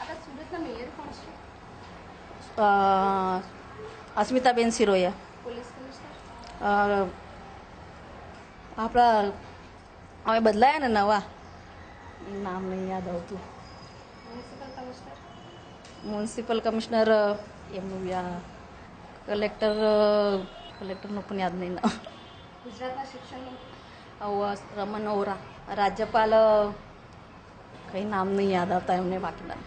આપણા સુરતના મેયર કોણ છે? અસ્મિતાબેન સિરોયા. Police commissioner? આપણા હવે બદલાયા ને નવા, નામ નહીં યાદ આવતું. Municipal commissioner? મ્યુનિસિપલ કમિશનર એમનું કલેક્ટરનું પણ યાદ નહીં નામ. ગુજરાતના શિક્ષણ રમન ઓરા. રાજ્યપાલ કંઈ નામ નહીં યાદ આવતા એમને બાકીના.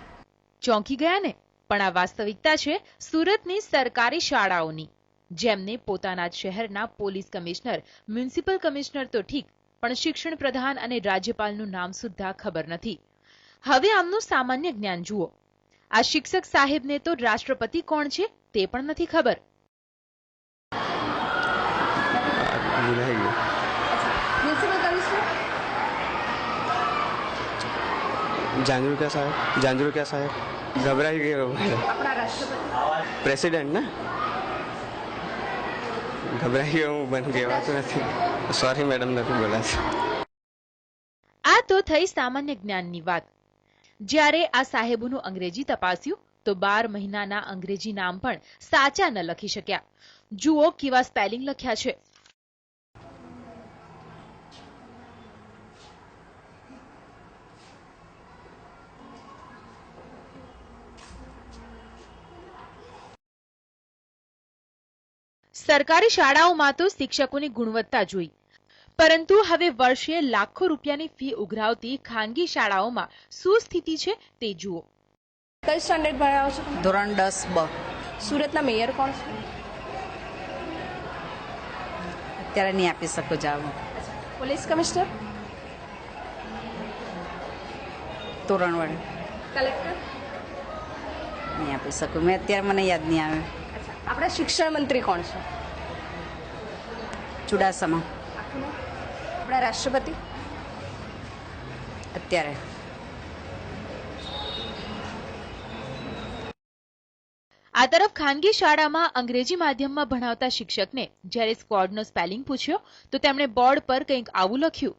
ચોંકી ગયા ને? પણ આ વાસ્તવિકતા છે સુરતની સરકારી શાળાઓની, જેમને પોતાના જ શહેરના પોલીસ કમિશનર, મ્યુનિસિપલ કમિશનર તો ઠીક, પણ શિક્ષણ પ્રધાન અને રાજ્યપાલનું નામ સુદ્ધા ખબર નથી. હવે આમનું સામાન્ય જ્ઞાન જુઓ. આ શિક્ષક સાહેબને તો રાષ્ટ્રપતિ કોણ છે તે પણ નથી ખબર. Municipal commissioner? જાંજરૂકિયા સાહેબ ગભરાઈ ગયો. આપણા રાષ્ટ્રપતિ? પ્રેસિડેન્ટ ને ગભરાઈ ગયો હું, બન કહેવાતું નથી. સોરી મેડમ, નથી બોલાતું. આ તો થઈ સામાન્ય જ્ઞાનની વાત. જ્યારે આ સાહેબોનું અંગ્રેજી તપાસ્યું તો 12 મહિનાના અંગ્રેજી નામ પણ સાચા ન લખી શક્યા. જુઓ કેવા સ્પેલિંગ લખ્યા છે. સરકારી શાળાઓમાં તો શિક્ષકોની ગુણવત્તા જોઈ, પરંતુ હવે વર્ષે લાખો રૂપિયાની ફી ઉઘરાવતી ખાનગી શાળાઓમાં શું સ્થિતિ છે તે જુઓ. કઈ સ્ટાન્ડર્ડ ભણાવો છો? ધોરણ 10 બ. સુરતના મેયર કોણ છે? અત્યારે નહીં આપી શકો જવાબ. Police commissioner? તોરણવાડ. કલેક્ટર? નહીં આપી શકું, મેં અત્યારે મને યાદ નહીં આવે. આપણા શિક્ષણ મંત્રી કોણ છે? ચુડાસમા. આપણા રાષ્ટ્રપતિ? અત્યારે આ તરફ ખાનગી શાળામાં અંગ્રેજી માધ્યમમાં ભણાવતા શિક્ષકને જ્યારે સ્ક્વોડનો સ્પેલિંગ પૂછ્યો તો તેમણે બોર્ડ પર કંઈક આવું લખ્યું.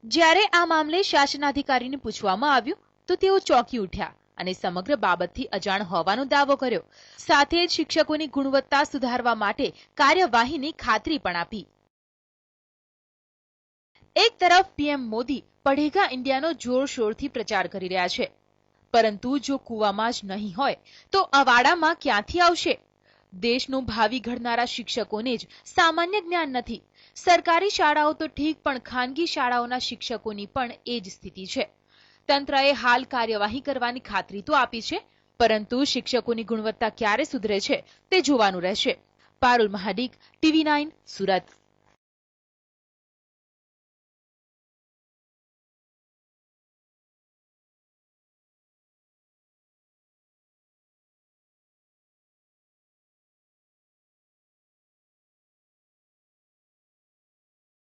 જ્યારે આ મામલે શાસનાધિકારીને પૂછવામાં આવ્યું તો તેઓ ચોંકી ઉઠ્યા અને સમગ્ર બાબતથી અજાણ હોવાનો દાવો કર્યો. સાથે જ શિક્ષકોની ગુણવત્તા સુધારવા માટે કાર્યવાહીની ખાતરી પણ આપી. એક તરફ પીએમ મોદી પઢેગા ઇન્ડિયાનો જોરશોરથી પ્રચાર કરી રહ્યા છે, પરંતુ જો કૂવામાં જ નહીં હોય તો અવાડામાં ક્યાંથી આવશે? દેશનું ભાવિ ઘડનારા શિક્ષકોને જ સામાન્ય જ્ઞાન નથી. સરકારી શાળાઓ તો ઠીક, પણ ખાનગી શાળાઓના શિક્ષકોની પણ એ જ સ્થિતિ છે. તંત્રએ હાલ કાર્યવાહી કરવાની ખાતરી તો આપી છે, પરંતુ શિક્ષકોની ગુણવત્તા ક્યારે સુધરે છે તે જોવાનું રહેશે. પારુલ મહાડિક, TV9, સુરત.